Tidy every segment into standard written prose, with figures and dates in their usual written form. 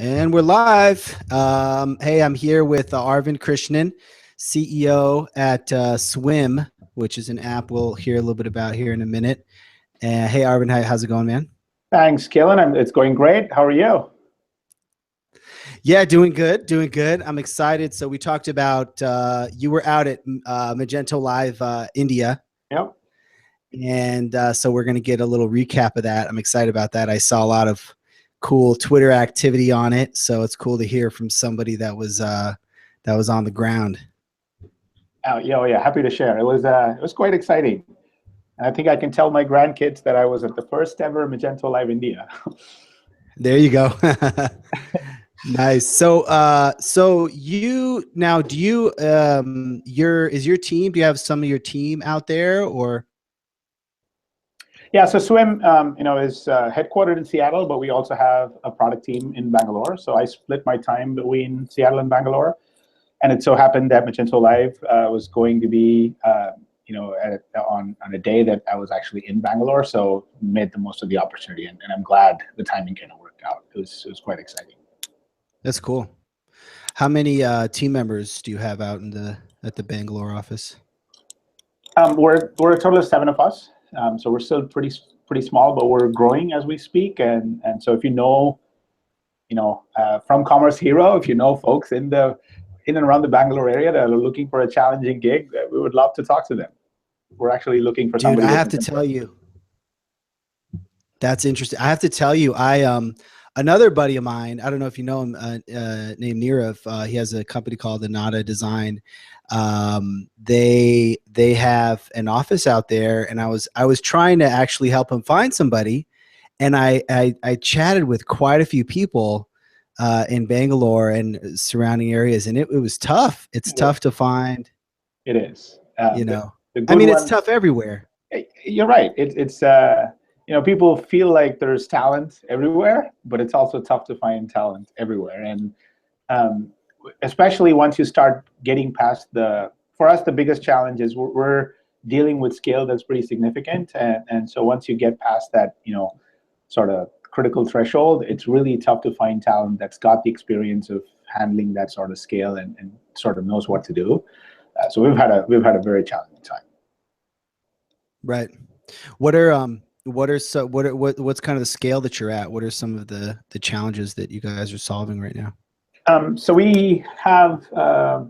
And we're live. Hey, I'm here with Arvind Krishnan, CEO at Swim, which is an app we'll hear a little bit about here in a minute. Hey, Arvind, how's it going, man? Thanks, Killen. It's going great. How are you? Yeah, doing good, doing good. I'm excited. So we talked about you were out at Magento Live India. Yep. And so we're going to get a little recap of that. I'm excited about that. I saw a lot of cool Twitter activity on it, so it's cool to hear from somebody that was on the ground. Oh yeah, happy to share. It was quite exciting, and I think I can tell my grandkids that I was at the first ever Magento Live India. There you go. Nice. So you now do you is your team? Do you have some of your team out there or? Yeah, so Swim, is headquartered in Seattle, but we also have a product team in Bangalore. So I split my time between Seattle and Bangalore, and it so happened that Magento Live was going to be, on a day that I was actually in Bangalore. So made the most of the opportunity, and I'm glad the timing kind of worked out. It was quite exciting. That's cool. How many team members do you have out at the Bangalore office? We're a total of 7 of us. So we're still pretty small, but we're growing as we speak. And so if from Commerce Hero, if you know folks in and around the Bangalore area that are looking for a challenging gig, we would love to talk to them. We're actually looking for somebody. Dude, I have to tell you, that's interesting. I have to tell you, another buddy of mine, I don't know if you know him, named Nirav. He has a company called Anada Design. They have an office out there, and I was trying to actually help him find somebody, and I chatted with quite a few people in Bangalore and surrounding areas, and it was tough. It's tough to find. It is. It's tough everywhere. You're right. It's people feel like there's talent everywhere, but it's also tough to find talent everywhere. And especially once you start getting past for us, the biggest challenge is we're dealing with scale that's pretty significant. And so once you get past that, sort of critical threshold, it's really tough to find talent that's got the experience of handling that sort of scale and sort of knows what to do. So we've had a very challenging time. Right. What's kind of the scale that you're at? What are some of the challenges that you guys are solving right now? So we have a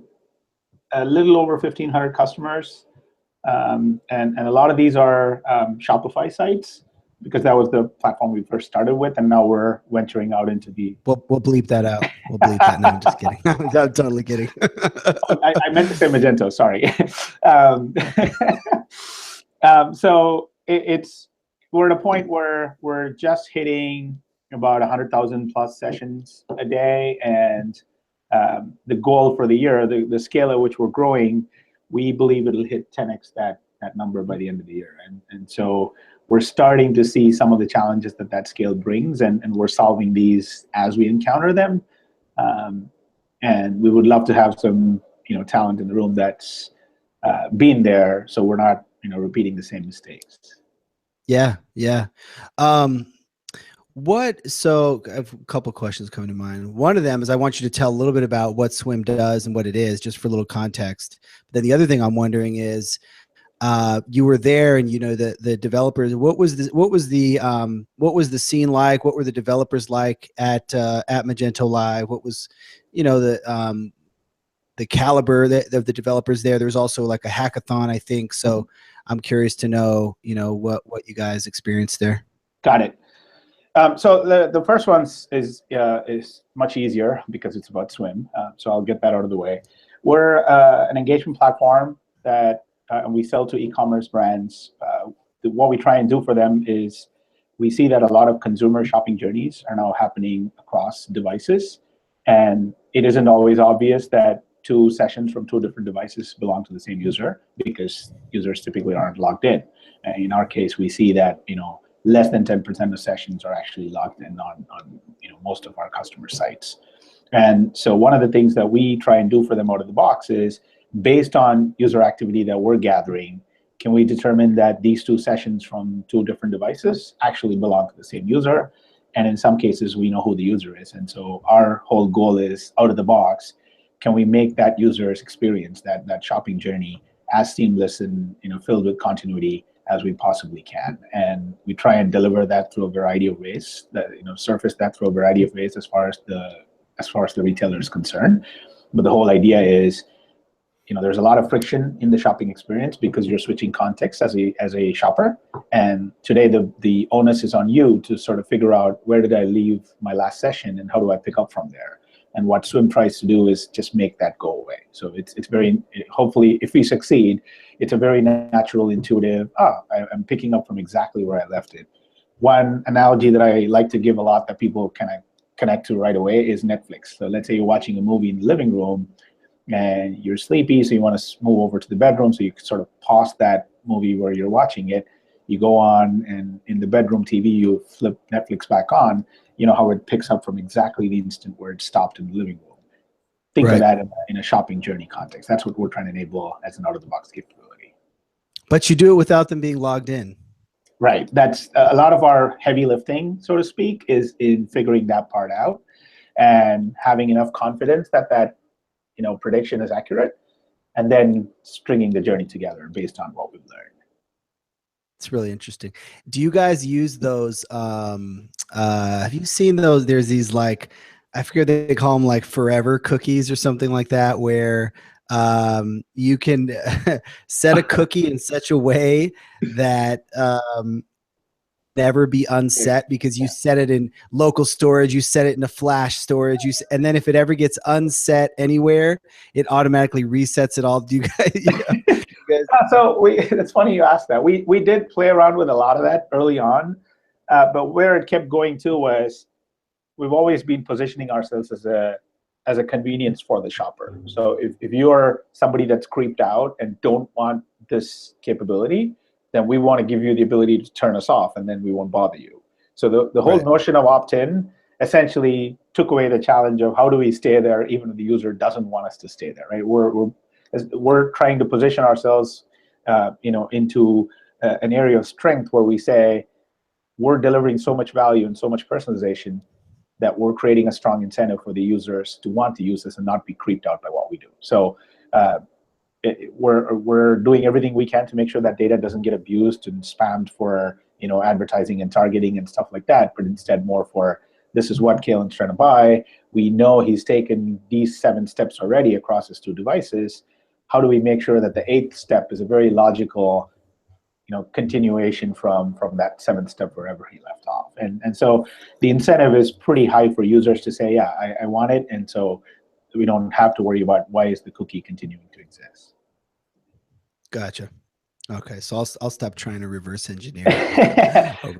little over 1,500 customers, and a lot of these are Shopify sites, because that was the platform we first started with, and now we're venturing out into the. We'll bleep that out. We'll bleep that. No, I'm just kidding. I'm totally kidding. I meant to say Magento. Sorry. So we're at a point where we're just hitting about 100,000 plus sessions a day, and the goal for the year, the scale at which we're growing, we believe it'll hit 10x that number by the end of the year. And so we're starting to see some of the challenges that scale brings, and we're solving these as we encounter them. And we would love to have some talent in the room that's been there, so we're not repeating the same mistakes. Yeah. So I have a couple of questions coming to mind. One of them is I want you to tell a little bit about what Swim does and what it is, just for a little context. But then the other thing I'm wondering is, you were there, and the developers. What was the scene like? What were the developers like at Magento Live? What was the caliber of the developers there? There was also like a hackathon, I think. So I'm curious to know what you guys experienced there. Got it. So the first one is much easier because it's about Swim. So I'll get that out of the way. We're an engagement platform that we sell to e-commerce brands. What we try and do for them is we see that a lot of consumer shopping journeys are now happening across devices, and it isn't always obvious that 2 sessions from 2 different devices belong to the same user, because users typically aren't logged in. And in our case, we see that less than 10% of sessions are actually logged in on most of our customer sites. And so one of the things that we try and do for them out of the box is, based on user activity that we're gathering, can we determine that these 2 sessions from 2 different devices actually belong to the same user? And in some cases, we know who the user is. And so our whole goal is, out of the box, can we make that user's experience, that shopping journey, as seamless and filled with continuity as we possibly can? And we try and deliver that through a variety of ways, that surface that through a variety of ways as far as the retailer is concerned. But the whole idea is, there's a lot of friction in the shopping experience because you're switching context as a shopper. And today the onus is on you to sort of figure out, where did I leave my last session and how do I pick up from there? And what Swim tries to do is just make that go away. So it's very, hopefully, if we succeed, it's a very natural, intuitive, I'm picking up from exactly where I left it. One analogy that I like to give a lot that people kind of connect to right away is Netflix. So let's say you're watching a movie in the living room and you're sleepy, so you want to move over to the bedroom, so you sort of pause that movie where you're watching it. You go on, and in the bedroom TV, you flip Netflix back on. You know how it picks up from exactly the instant where it stopped in the living room. Think of that in a shopping journey context. That's what we're trying to enable as an out-of-the-box capability. But you do it without them being logged in. Right. That's a lot of our heavy lifting, so to speak, is in figuring that part out and having enough confidence that prediction is accurate, and then stringing the journey together based on what we've learned. It's really interesting. Do you guys use those? Have you seen those? There's these, like, I forget, they call them like forever cookies or something like that, where you can set a cookie in such a way that never be unset, because you set it in local storage, you set it in a flash storage, and then if it ever gets unset anywhere, it automatically resets it all. Do you guys? So it's funny you asked that. We did play around with a lot of that early on, but where it kept going to was, we've always been positioning ourselves as a convenience for the shopper. So if you are somebody that's creeped out and don't want this capability, then we want to give you the ability to turn us off, and then we won't bother you. So the whole notion of opt-in essentially took away the challenge of, how do we stay there even if the user doesn't want us to stay there, right? We're trying to position ourselves into an area of strength where we say, we're delivering so much value and so much personalization that we're creating a strong incentive for the users to want to use this and not be creeped out by what we do. So we're doing everything we can to make sure that data doesn't get abused and spammed for advertising and targeting and stuff like that, but instead more for, this is what Kalen's trying to buy. We know he's taken these 7 steps already across his 2 devices. How do we make sure that the 8th step is a very logical continuation from that 7th step wherever he left off? And so the incentive is pretty high for users to say, yeah, I want it, and so we don't have to worry about, why is the cookie continuing to exist. Gotcha. Okay, so I'll stop trying to reverse engineer.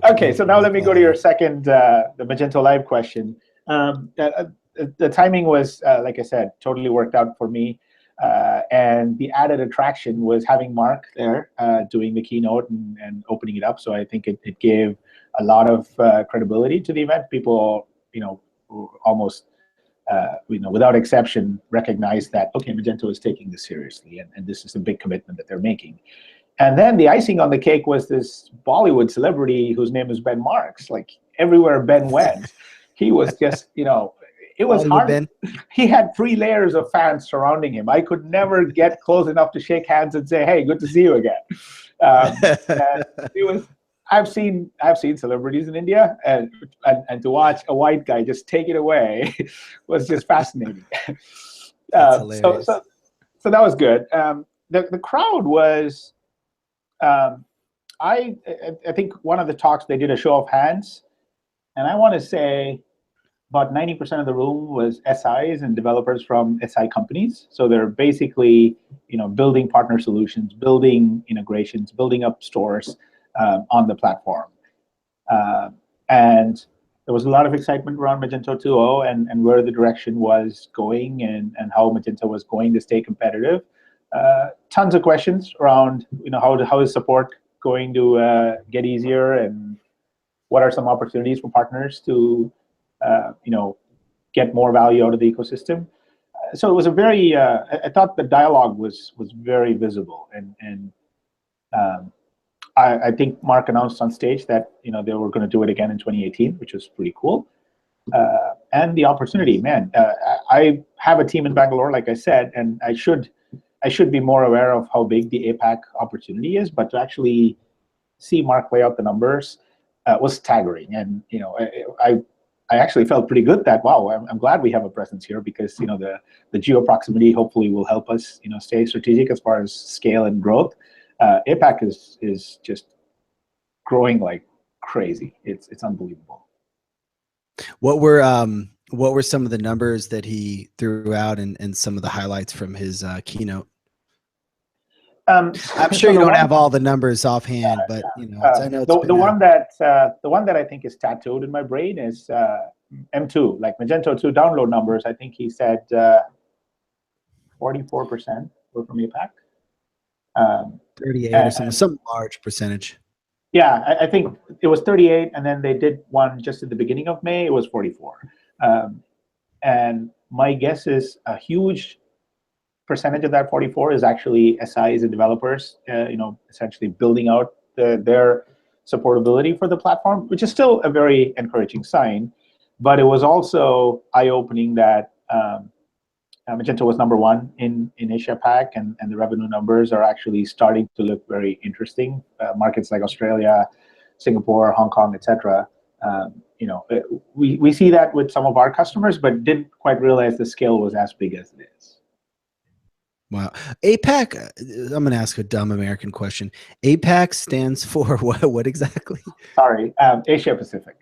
Okay, so now let me go to your second, the Magento Live question. The timing was, like I said, totally worked out for me. And the added attraction was having Mark there doing the keynote and opening it up. So I think it gave a lot of credibility to the event. People, almost, without exception, recognized that, okay, Magento is taking this seriously, and this is a big commitment that they're making. And then the icing on the cake was this Bollywood celebrity whose name is Ben Marks. Like, everywhere Ben went, he was just, it was hard. Ben. He had 3 layers of fans surrounding him. I could never get close enough to shake hands and say, "Hey, good to see you again." It was. I've seen celebrities in India, and to watch a white guy just take it away was just fascinating. So that was good. The crowd was. I think one of the talks, they did a show of hands, and I want to say about 90% of the room was SIs and developers from SI companies. So they're basically, building partner solutions, building integrations, building up stores on the platform. And there was a lot of excitement around Magento 2.0 and where the direction was going and how Magento was going to stay competitive. Tons of questions around, how is support going to get easier, and what are some opportunities for partners to get more value out of the ecosystem. So it was a very, I thought the dialogue was very visible, and I think Mark announced on stage that they were going to do it again in 2018, which was pretty cool. And the opportunity, man. I have a team in Bangalore, like I said, and I should be more aware of how big the APAC opportunity is. But to actually see Mark lay out the numbers was staggering, and I actually felt pretty good that, wow, I'm glad we have a presence here, because the geo proximity hopefully will help us stay strategic as far as scale and growth. APAC is just growing like crazy. It's unbelievable. What were some of the numbers that he threw out, and some of the highlights from his keynote? I'm sure you don't have all the numbers offhand, but I know it's the one that I think is tattooed in my brain is M2, like Magento 2 download numbers. I think he said 44% were from APAC. 38 or something, some large percentage. Yeah, I think it was 38, and then they did one just at the beginning of May. It was 44, and my guess is a huge percentage of that 44 is actually SIs and developers, essentially building out their supportability for the platform, which is still a very encouraging sign. But it was also eye-opening that Magento was #1 in Asia Pac, and the revenue numbers are actually starting to look very interesting. Markets like Australia, Singapore, Hong Kong, etc. We see that with some of our customers, but didn't quite realize the scale was as big as it is. Wow. APEC, I'm going to ask a dumb American question. APEC stands for what exactly? Sorry, Asia Pacific.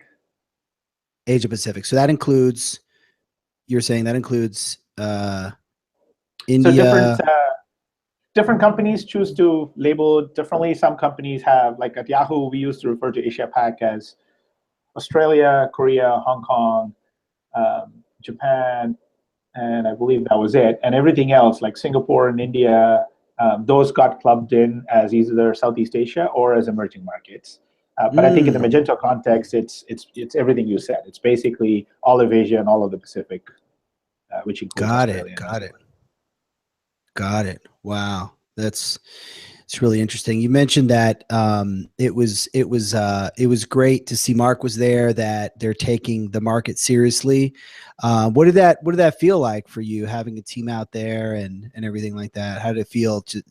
Asia Pacific. So that includes, you're saying that includes India. So different companies choose to label it differently. Some companies have, like at Yahoo, we used to refer to Asia Pac as Australia, Korea, Hong Kong, Japan, and I believe that was it. And everything else, like Singapore and India, those got clubbed in as either Southeast Asia or as emerging markets. But I think in the Magento context, it's everything you said. It's basically all of Asia and all of the Pacific, which includes Australia. Got it. Wow, it's really interesting. You mentioned that it was great to see Mark was there, that they're taking the market seriously. What did that feel like for you, having a team out there and everything like that? How did it feel to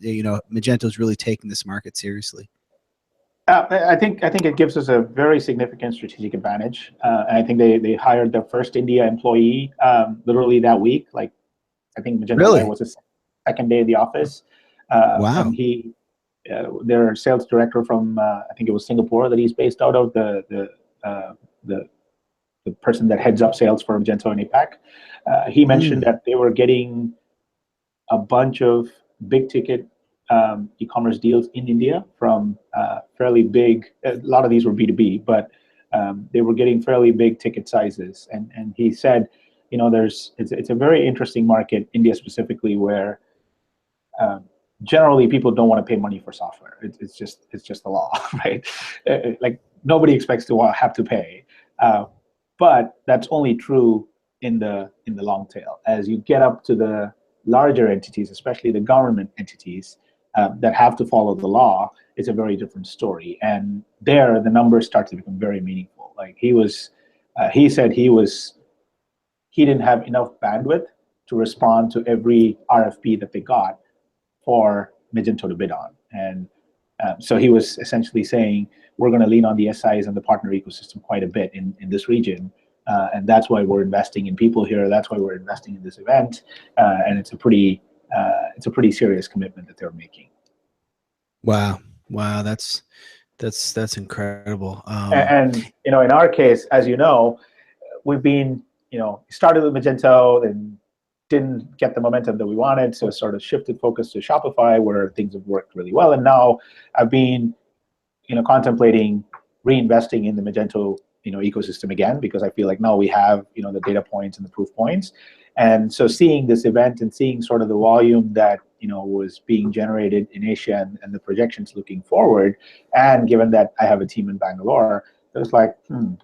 Magento's really taking this market seriously? I think it gives us a very significant strategic advantage. And I think they hired their first India employee literally that week. Like, I think Magento was his second day in the office. Wow. And their sales director from I think it was Singapore that he's based out of, the person that heads up sales for Magento and APAC. He mentioned that they were getting a bunch of big ticket e-commerce deals in India from fairly big. A lot of these were B2B, but they were getting fairly big ticket sizes. And he said, it's a very interesting market, India specifically, where generally people don't want to pay money for software. It's just the law, right? Like, nobody expects to have to pay, but that's only true in the long tail. As you get up to the larger entities, especially the government entities that have to follow the law, it's a very different story. And there, the numbers start to become very meaningful. Like he said he didn't have enough bandwidth to respond to every RFP that they got for Magento to bid on. And so he was essentially saying, we're going to lean on the SIs and the partner ecosystem quite a bit in this region. And that's why we're investing in people here. That's why we're investing in this event. And it's a pretty serious commitment that they're making. Wow. That's incredible. And in our case, as you know, we've been, started with Magento, then didn't get the momentum that we wanted, so sort of shifted focus to Shopify, where things have worked really well. And now I've been, contemplating reinvesting in the Magento, ecosystem again, because I feel like now we have, the data points and the proof points. And so seeing this event and seeing sort of the volume that, was being generated in Asia and the projections looking forward, and given that I have a team in Bangalore, it was like,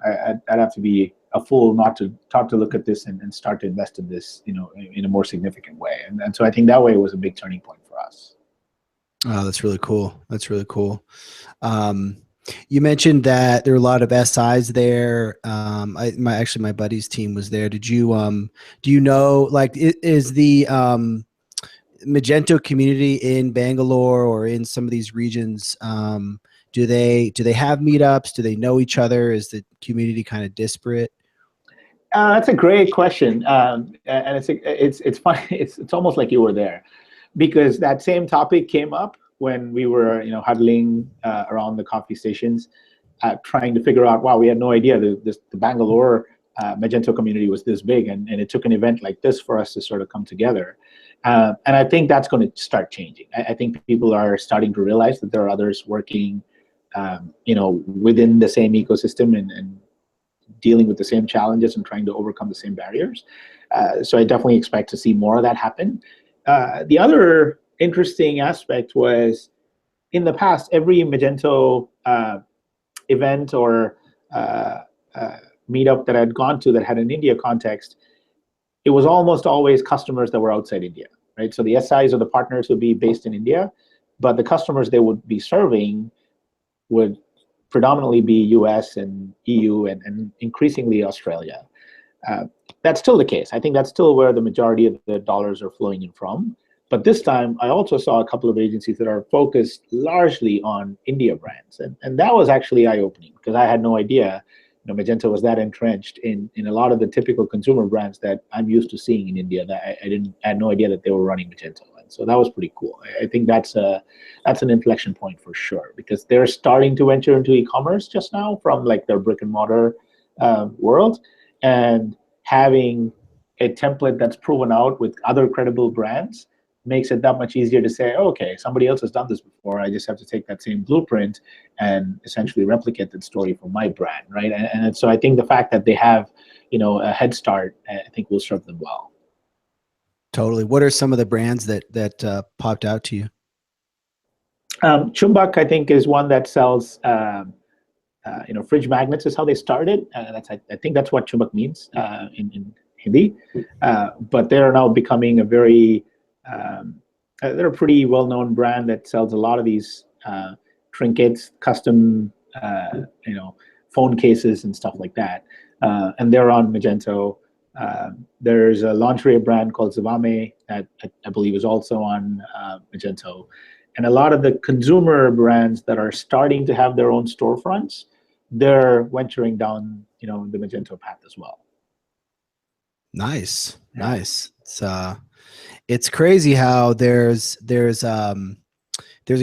I'd have to be a fool not to look at this and start to invest in this, in a more significant way. And so I think that way was a big turning point for us. Oh, that's really cool. That's really cool. You mentioned that there are a lot of SIs there. Actually my buddy's team was there. Do you know, like, is the Magento community in Bangalore or in some of these regions, do they have meetups? Do they know each other? Is the community kind of disparate? That's a great question, and it's funny. It's almost like you were there, because that same topic came up when we were huddling around the coffee stations, trying to figure out. Wow, we had no idea the Bangalore Magento community was this big, and it took an event like this for us to sort of come together. And I think that's going to start changing. I think people are starting to realize that there are others working, within the same ecosystem and dealing with the same challenges and trying to overcome the same barriers. So I definitely expect to see more of that happen. The other interesting aspect was, in the past, every Magento event or meetup that I'd gone to that had an India context, it was almost always customers that were outside India, right? So the SIs or the partners would be based in India, but the customers they would be serving would predominantly be US and EU and increasingly Australia. That's still the case. I think that's still where the majority of the dollars are flowing in from. But this time, I also saw a couple of agencies that are focused largely on India brands. And that was actually eye-opening, because I had no idea Magento was that entrenched in a lot of the typical consumer brands that I'm used to seeing in India, that I had no idea that they were running Magento. And so that was pretty cool. I think that's an inflection point for sure, because they're starting to venture into e-commerce just now from like their brick and mortar world, and having a template that's proven out with other credible brands makes it that much easier to say, oh, okay, somebody else has done this before. I just have to take that same blueprint and essentially replicate that story for my brand, right? And so I think the fact that they have, a head start, I think will serve them well. Totally. What are some of the brands that popped out to you? Chumbak, I think, is one that sells, fridge magnets is how they started. I think that's what Chumbak means in Hindi. But they're now becoming a very they're a pretty well-known brand that sells a lot of these trinkets, custom, phone cases and stuff like that. And they're on Magento. There's a lingerie brand called Zavame that I believe is also on Magento. And a lot of the consumer brands that are starting to have their own storefronts, they're venturing down, the Magento path as well. Nice, nice. It's crazy how there's a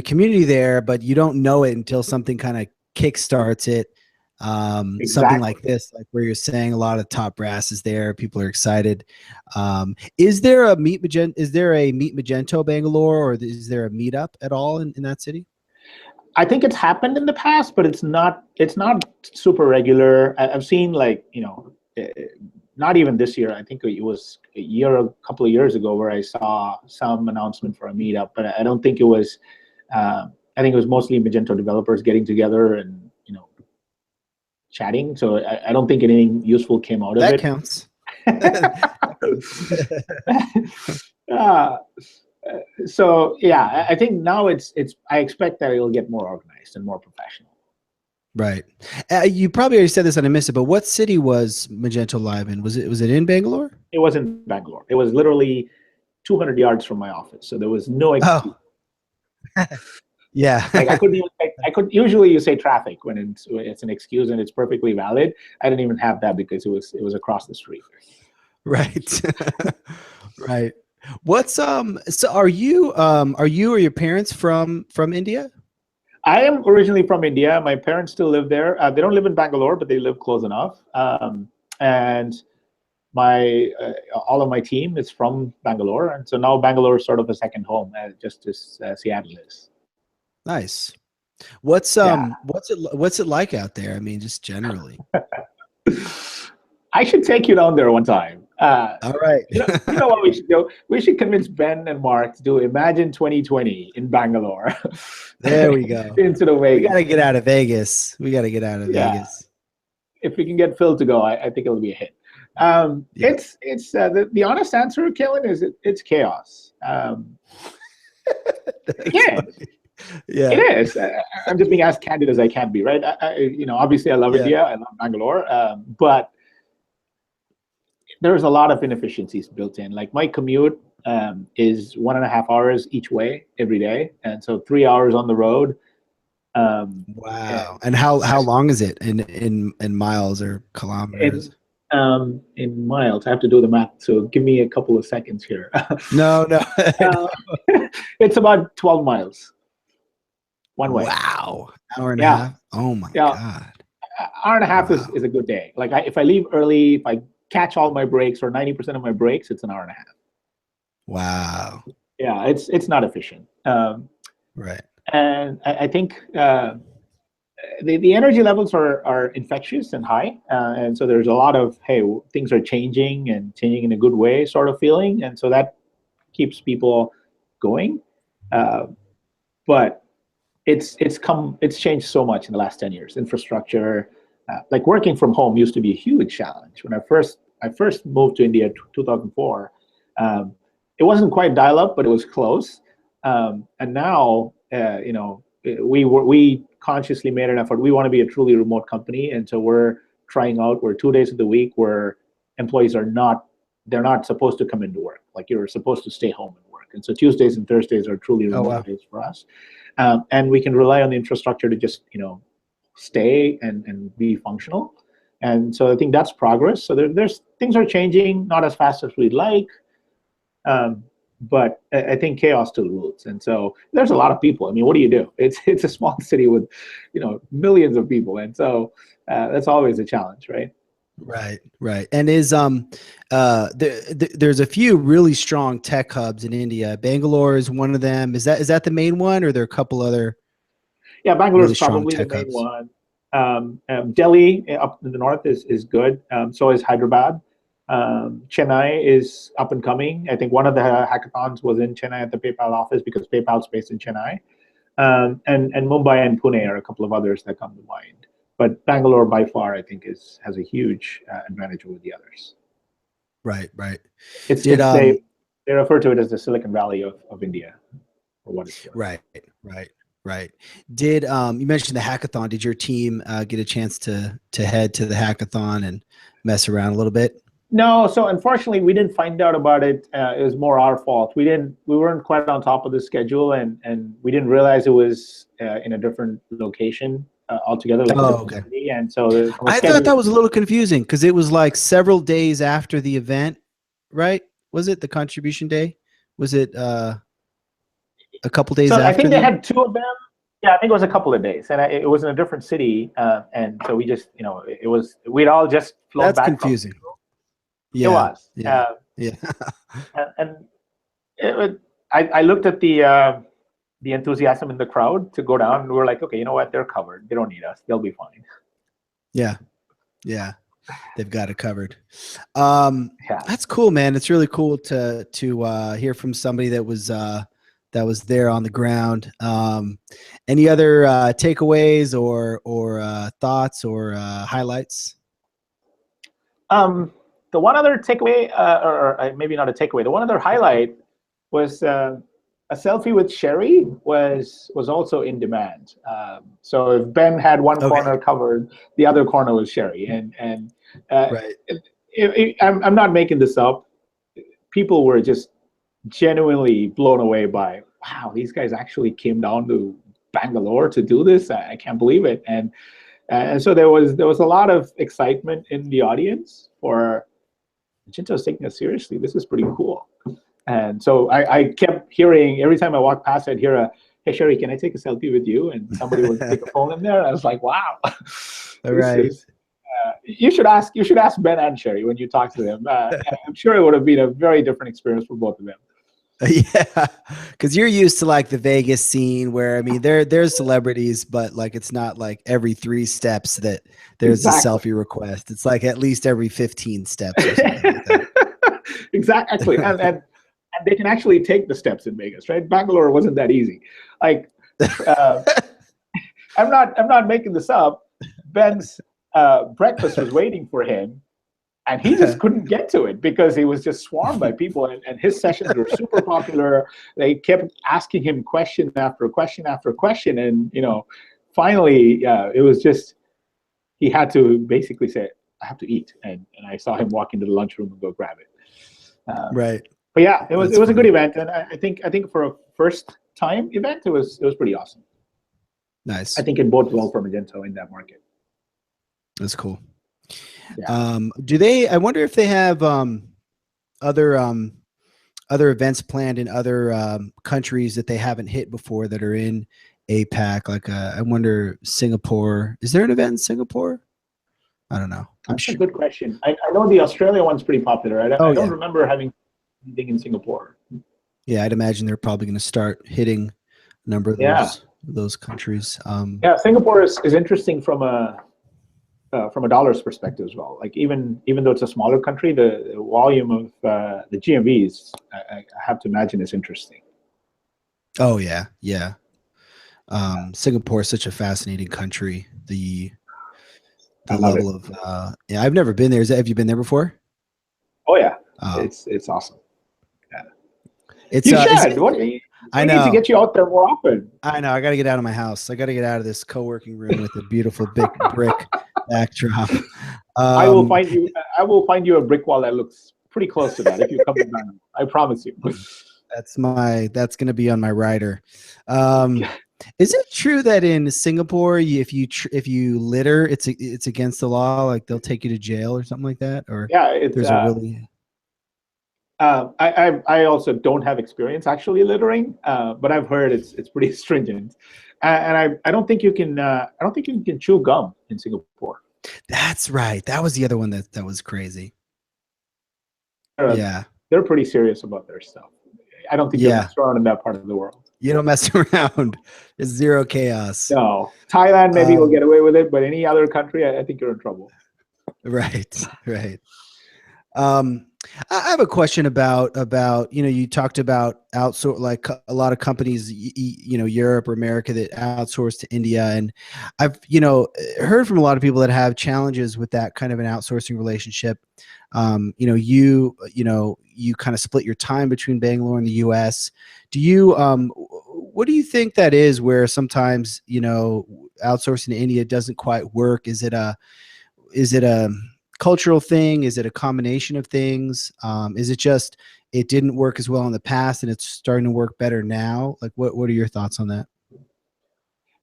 community there, but you don't know it until something kind of kickstarts it. Exactly. Something like this, like where you're saying a lot of top brass is there, people are excited. Is there a Meet Magento Bangalore, or is there a meetup at all in that city? I think it's happened in the past, but it's not super regular. I've seen, like, not even this year. I think it was a couple of years ago, where I saw some announcement for a meetup, but I don't think it was. I think it was mostly Magento developers getting together and chatting. So I don't think anything useful came out of it. That counts. So yeah, I think now it's. I expect that it'll get more organized and more professional. Right. You probably already said this and I missed it, but what city was Magento live in? Was it in Bangalore? It was in Bangalore. It was literally 200 yards from my office, so there was no excuse. Oh. Yeah. Like I could usually you say traffic when it's an excuse and it's perfectly valid. I didn't even have that because it was across the street. Right. Right. What's so are you or your parents from India? I am originally from India. My parents still live there. They don't live in Bangalore, but they live close enough. And all of my team is from Bangalore, and so now Bangalore is sort of a second home, just as Seattle is. Nice. What's it like out there? I mean, just generally. I should take you down there one time. All right. You know what we should do? We should convince Ben and Mark to do Imagine 2020 in Bangalore. There we go. Instead of Vegas. We got to get out of Vegas. Vegas. If we can get Phil to go, I think it'll be a hit. It's the honest answer, Kellen, is it's chaos. Yeah, Yeah. it is. I'm just being as candid as I can be, right? Obviously I love Yeah. India, I love Bangalore, but there's a lot of inefficiencies built in. Like my commute is 1.5 hours each way every day, and so 3 hours on the road. Wow. And how long is it in miles or kilometers? In miles, I have to do the math, so give me a couple of seconds here. No, no. uh, it's about 12 miles one way. Wow. Hour and a Yeah, half. Oh my yeah. God. Hour and a half Wow. is a good day. Like if I leave early, if I catch all my breaks or 90% of my breaks, it's an hour and a half. Wow. Yeah, it's not efficient. Right. And I think the energy levels are infectious and high, and so there's a lot of, hey, things are changing and changing in a good way sort of feeling, and so that keeps people going. But it's changed so much in the last 10 years. Infrastructure, like working from home used to be a huge challenge. When I first moved to India 2004, it wasn't quite dial up, but it was close. And now, we consciously made an effort. We want to be a truly remote company, and so we're trying out. We're 2 days of the week where employees they're not supposed to come into work. Like you're supposed to stay home and work. And so Tuesdays and Thursdays are truly Oh, remote wow. days for us. And we can rely on the infrastructure to just stay and be functional. And so I think that's progress. So there's things are changing, not as fast as we'd like, but I think chaos still rules. And so there's a lot of people. I mean, what do you do? It's a small city with millions of people, and so that's always a challenge, right? Right, right. And there's a few really strong tech hubs in India. Bangalore is one of them. Is that the main one, or are there a couple other Yeah, Bangalore is really strong probably the tech main hubs? one. Delhi up in the north is good. So is Hyderabad. Chennai is up and coming. I think one of the hackathons was in Chennai at the PayPal office because PayPal's based in Chennai. And Mumbai and Pune are a couple of others that come to mind. But Bangalore, by far, I think has a huge advantage over the others. Right, right. It's Did it's they refer to it as the Silicon Valley of India, for what it's worth. Right, right, right. Did you mentioned the hackathon? Did your team get a chance to head to the hackathon and mess around a little bit? No, so unfortunately, we didn't find out about it. It was more our fault. We weren't quite on top of the schedule, and we didn't realize it was in a different location altogether, like a Oh, different okay. city. And so from a I thought schedule, that was a little confusing because it was like several days after the event, right? Was it the contribution day? Was it a couple days so I after think they the? had two of them. Yeah, I think it was a couple of days, and it was in a different city. And so we just, we'd all just flown That's back from. confusing. It Yeah, was, yeah, yeah. and I looked at the enthusiasm in the crowd to go down, and we were like, okay, you know what? They're covered. They don't need us. They'll be fine. Yeah, yeah. They've got it covered. Yeah. That's cool, man. It's really cool to hear from somebody that was there on the ground. Any other takeaways or thoughts or highlights? The one other takeaway, or maybe not a takeaway, the one other highlight was a selfie with Sherry was also in demand. So if Ben had one corner covered, the other corner was Sherry, and Right. I'm not making this up. People were just genuinely blown away by, wow, these guys actually came down to Bangalore to do this. I can't believe it. And so there was a lot of excitement in the audience for Magento's taking us seriously. This is pretty cool. And so I kept hearing, every time I walked past, I'd hear hey, Sherry, can I take a selfie with you? And somebody would take a phone in there. And I was like, wow. You should ask Ben and Sherry when you talk to them. I'm sure it would have been a very different experience for both of them. Yeah, because you're used to like the Vegas scene where, I mean, there's celebrities, but like it's not like every 3 steps that there's a selfie request. It's like at least every 15 steps or something like that. Exactly. And they can actually take the steps in Vegas, right? Bangalore wasn't that easy. Like, I'm not making this up. Ben's breakfast was waiting for him And he just couldn't get to it because he was just swarmed by people, and his sessions were super popular. They kept asking him question after question after question, and finally, it was just he had to basically say, "I have to eat," and I saw him walk into the lunchroom and go grab it. Right. But yeah, it was That's a good funny. event, and I think for a first time event, it was pretty awesome. Nice. I think it bodes well for Magento in that market. That's cool. Yeah. Do they? I wonder if they have other events planned in other countries that they haven't hit before that are in APEC. Like I wonder, Singapore. Is there an event in Singapore? I don't know. I'm That's sure. a good question. I know the Australia one's pretty popular. I don't Yeah. remember having anything in Singapore. Yeah, I'd imagine they're probably going to start hitting a number of those countries. Yeah, Singapore is interesting from a dollar's perspective as well. Like even though it's a smaller country, the volume of the GMVs, I have to imagine, is interesting. Oh yeah, yeah. Singapore is such a fascinating country. The level of yeah, I've never been there. Have you been there before? Oh yeah, it's awesome. Yeah, it's you should. I know. We need to get you out there more often. I know. I got to get out of my house. I got to get out of this co-working room with a beautiful big brick backdrop. I will find you a brick wall that looks pretty close to that if you come to Bangalore. I promise you. That's going to be on my rider. Is it true that in Singapore, if you litter, it's against the law? Like they'll take you to jail or something like that? Or yeah, there's a really. I also don't have experience actually littering, but I've heard it's pretty stringent, and I don't think you can chew gum in Singapore. That's right. That was the other one that was crazy. Yeah, they're pretty serious about their stuff. I don't think you mess around in that part of the world. You don't mess around. It's zero chaos. No, Thailand maybe will get away with it, but any other country, I think you're in trouble. Right. I have a question about you talked about outsource, like a lot of companies, Europe or America that outsource to India, and I've heard from a lot of people that have challenges with that kind of an outsourcing relationship. You kind of split your time between Bangalore and the U.S. Do you what do you think that is? Where sometimes outsourcing to India doesn't quite work? Is it a cultural thing? Is it a combination of things? Is it just it didn't work as well in the past and it's starting to work better now? Like, what are your thoughts on that?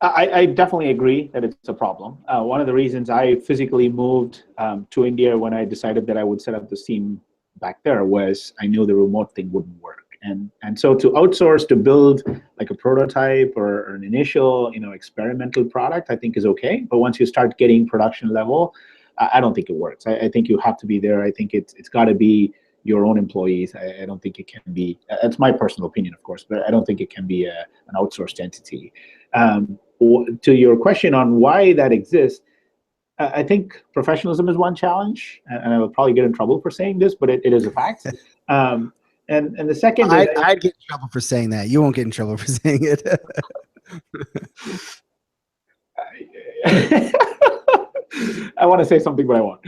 I definitely agree that it's a problem. One of the reasons I physically moved to India when I decided that I would set up the team back there was I knew the remote thing wouldn't work. And so to outsource to build like a prototype or an initial experimental product, I think is okay. But once you start getting production level, I don't think it works. I think you have to be there. I think it's got to be your own employees. I don't think it can be. That's my personal opinion, of course, but I don't think it can be an outsourced entity. To your question on why that exists, I think professionalism is one challenge, and I will probably get in trouble for saying this, but it is a fact. And the second is I'd get in trouble for saying that. You won't get in trouble for saying it. I want to say something, but I won't.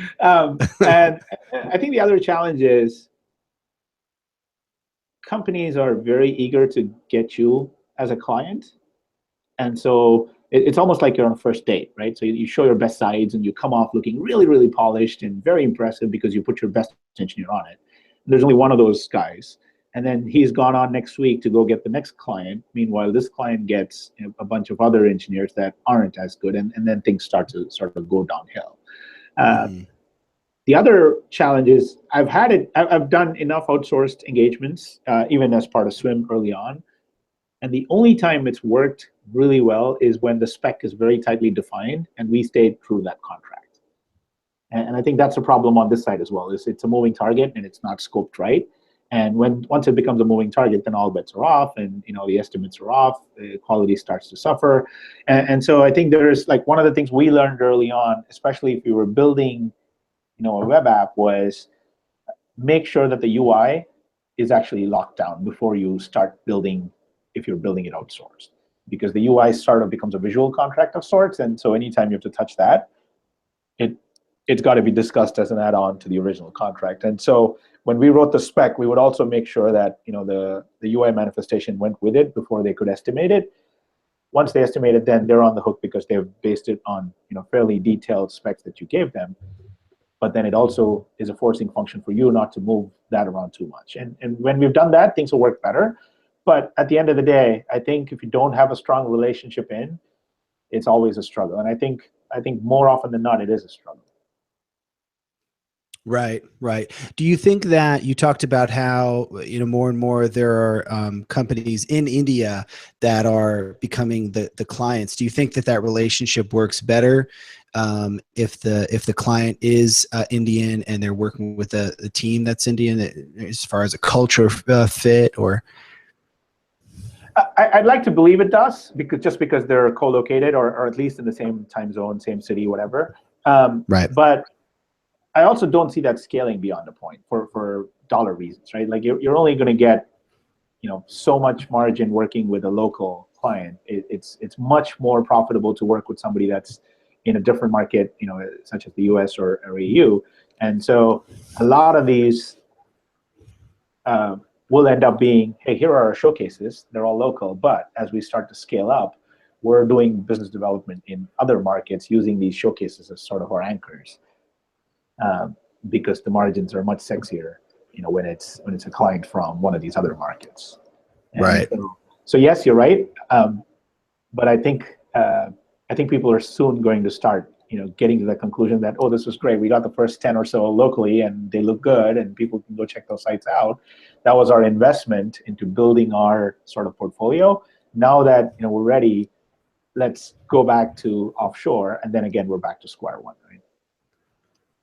And I think the other challenge is companies are very eager to get you as a client. And so it's almost like you're on a first date, right? So you show your best sides and you come off looking really, really polished and very impressive because you put your best engineer on it. And there's only one of those guys. And then he's gone on next week to go get the next client. Meanwhile, this client gets a bunch of other engineers that aren't as good. And then things start to sort of go downhill. The other challenge is I've done enough outsourced engagements, even as part of Swim early on. And the only time it's worked really well is when the spec is very tightly defined and we stayed true to that contract. And I think that's a problem on this side as well. It's a moving target and it's not scoped right. And once it becomes a moving target, then all bets are off, and the estimates are off. The quality starts to suffer, and so I think there's like one of the things we learned early on, especially if you were building, a web app, was make sure that the UI is actually locked down before you start building. If you're building it outsourced, because the UI sort of becomes a visual contract of sorts, and so anytime you have to touch that, it it's got to be discussed as an add-on to the original contract. And so when we wrote the spec, we would also make sure that the UI manifestation went with it before they could estimate it. Once they estimate it, then they're on the hook because they've based it on fairly detailed specs that you gave them. But then it also is a forcing function for you not to move that around too much. And when we've done that, things will work better. But at the end of the day, I think if you don't have a strong relationship it's always a struggle. And I think more often than not, it is a struggle. Right, right. Do you think that you talked about how more and more there are companies in India that are becoming the clients? Do you think that relationship works better if the client is Indian and they're working with a team that's Indian, as far as a culture fit? Or I'd like to believe it does, because they're co-located or at least in the same time zone, same city, whatever. Right. But I also don't see that scaling beyond a point for dollar reasons, right? Like you're only going to get so much margin working with a local client. It's much more profitable to work with somebody that's in a different market, such as the US or EU. And so a lot of these will end up being, hey, here are our showcases. They're all local, but as we start to scale up, we're doing business development in other markets using these showcases as sort of our anchors. Because the margins are much sexier, when it's a client from one of these other markets. And right. So yes, you're right. But I think people are soon going to start, getting to the conclusion that, oh, this was great. We got the first 10 or so locally, and they look good, and people can go check those sites out. That was our investment into building our sort of portfolio. Now that we're ready, let's go back to offshore, and then again we're back to square one, right?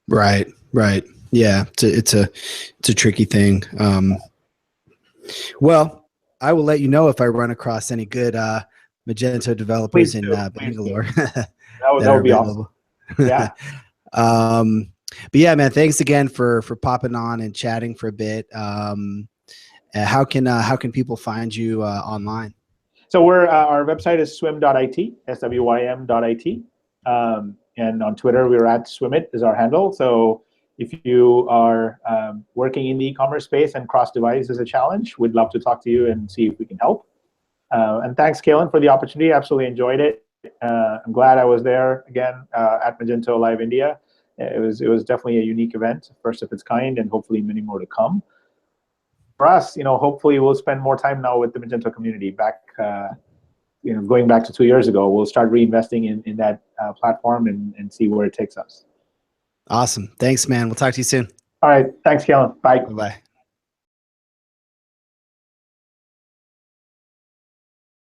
Right, right. Yeah, it's a tricky thing. Well, I will let you know if I run across any good Magento developers in Bangalore. That would be awesome. Yeah. But yeah, man, thanks again for popping on and chatting for a bit. How can people find you online? So our website is swim.it, swym.it. And on Twitter, we're at Swimit is our handle. So if you are working in the e-commerce space and cross-device is a challenge, we'd love to talk to you and see if we can help. And thanks, Kalen, for the opportunity. Absolutely enjoyed it. I'm glad I was there again at Magento Live India. It was definitely a unique event, first of its kind, and hopefully many more to come. For us, hopefully we'll spend more time now with the Magento community. Going back to 2 years ago, we'll start reinvesting in that platform and see where it takes us. Awesome. Thanks, man. We'll talk to you soon. All right. Thanks, Kellen. Bye. Bye-bye.